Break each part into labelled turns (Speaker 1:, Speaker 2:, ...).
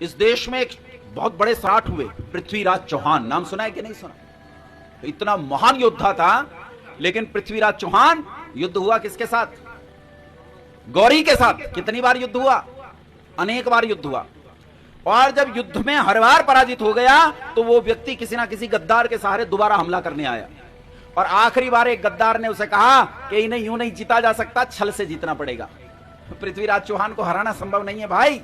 Speaker 1: इस देश में एक बहुत बड़े सम्राट हुए, पृथ्वीराज चौहान। नाम सुना है कि नहीं सुना? तो इतना महान योद्धा था, लेकिन पृथ्वीराज चौहान युद्ध हुआ किसके साथ? गौरी के साथ। कितनी बार युद्ध हुआ? अनेक बार युद्ध हुआ। और जब युद्ध में हर बार पराजित हो गया तो वो व्यक्ति किसी ना किसी गद्दार के सहारे दोबारा हमला करने आया, और आखिरी बार एक गद्दार ने उसे कहा कि इन्हें यूं नहीं जीता जा सकता, छल से जीतना पड़ेगा। पृथ्वीराज चौहान को हराना संभव नहीं है भाई,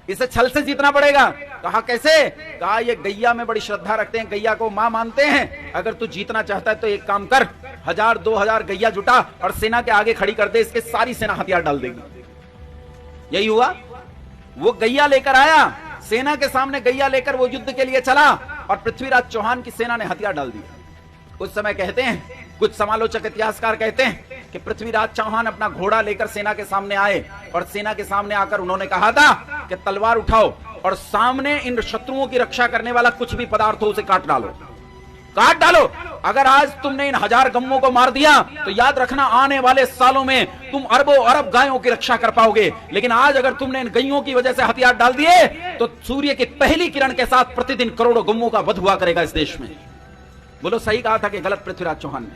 Speaker 1: इसे छल से जीतना पड़ेगा। कहा कैसे? कहा ये गैया में बड़ी श्रद्धा रखते हैं, गैया को मां मानते हैं, अगर तू जीतना चाहता है तो एक काम कर, 1000-2000 गैया जुटा और सेना के आगे खड़ी कर दे, इसके सारी सेना हथियार डाल देगी। यही हुआ। वो गैया लेकर आया, सेना के सामने गैया लेकर वो युद्ध के लिए चला, और पृथ्वीराज चौहान की सेना ने हथियार डाल दिया। उस समय कहते हैं, कुछ समालोचक इतिहासकार कहते हैं कि पृथ्वीराज चौहान अपना घोड़ा लेकर सेना के सामने आए, और सेना के सामने आकर उन्होंने कहा था कि तलवार उठाओ और सामने इन शत्रुओं की रक्षा करने वाला कुछ भी पदार्थ हो उसे काट डालो, काट डालो। अगर आज तुमने इन 1000 गम्मों को मार दिया तो याद रखना आने वाले सालों में तुम अरबों अरब गायों की रक्षा कर पाओगे, लेकिन आज अगर तुमने इन गैयों की वजह से हथियार डाल दिए तो सूर्य की पहली किरण के साथ प्रतिदिन करोड़ों गम्मों का वध हुआ करेगा इस देश में। बोलो सही कहा था कि गलत पृथ्वीराज चौहान ने?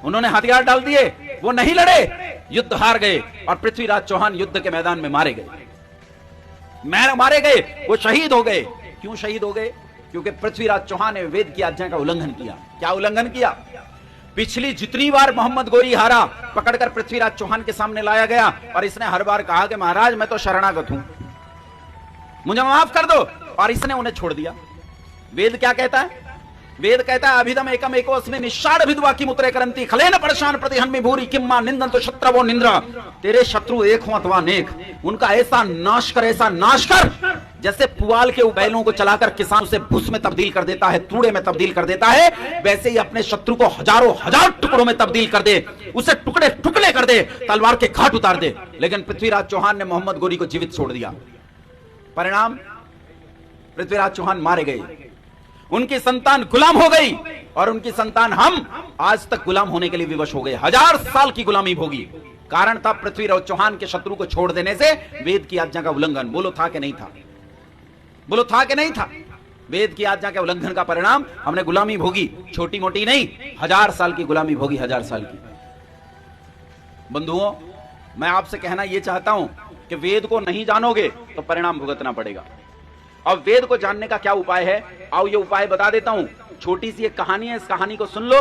Speaker 1: उन्होंने हथियार डाल दिए, वो नहीं लड़े, युद्ध हार गए, और पृथ्वीराज चौहान युद्ध के मैदान में मारे गए, वो शहीद हो गए। क्यों शहीद हो गए? क्योंकि पृथ्वीराज चौहान ने वेद की आज्ञा का उल्लंघन किया। क्या उल्लंघन किया? पिछली जितनी बार मोहम्मद गोरी हारा, पकड़कर पृथ्वीराज चौहान के सामने लाया गया, और इसने हर बार कहा कि महाराज मैं तो शरणागत हूं, मुझे माफ कर दो, और इसने उन्हें छोड़ दिया। वेद क्या कहता है? वेद कहता है अभिधम एकम एको अस्मिन् निषाढ़ विधवा की मुत्रे करंती खलेन परशान प्रतिहन्मि भूरि किम्मा निंदन तो शत्रवो निंद्रा। तेरे शत्रु एक हो अथवा अनेक, उनका ऐसा नाश कर जैसे पुआल के बैलों को चलाकर किसान उसे भूस में तब्दील कर देता है, तूड़े में तब्दील कर देता है, वैसे ही अपने शत्रु को हजारों हजार टुकड़ों में तब्दील कर दे, उसे टुकड़े टुकड़े कर दे, तलवार के घाट उतार दे। लेकिन पृथ्वीराज चौहान ने मोहम्मद गोरी को जीवित छोड़ दिया। परिणाम, पृथ्वीराज चौहान मारे गए, उनकी संतान गुलाम हो गई, और उनकी संतान हम आज तक गुलाम होने के लिए विवश हो गए। 1000 साल की गुलामी भोगी। कारण था पृथ्वीराज चौहान के शत्रु को छोड़ देने से वेद की आज्ञा का उल्लंघन। बोलो था कि नहीं था? बोलो था कि नहीं था? वेद की आज्ञा के उल्लंघन का परिणाम हमने गुलामी भोगी, छोटी मोटी नहीं, 1000 साल की गुलामी भोगी, 1000 साल की। बंधुओं, मैं आपसे कहना यह चाहता हूं कि वेद को नहीं जानोगे तो परिणाम भुगतना पड़ेगा। अब वेद को जानने का क्या उपाय है? आओ ये उपाय बता देता हूं। छोटी सी एक कहानी है, इस कहानी को सुन लो।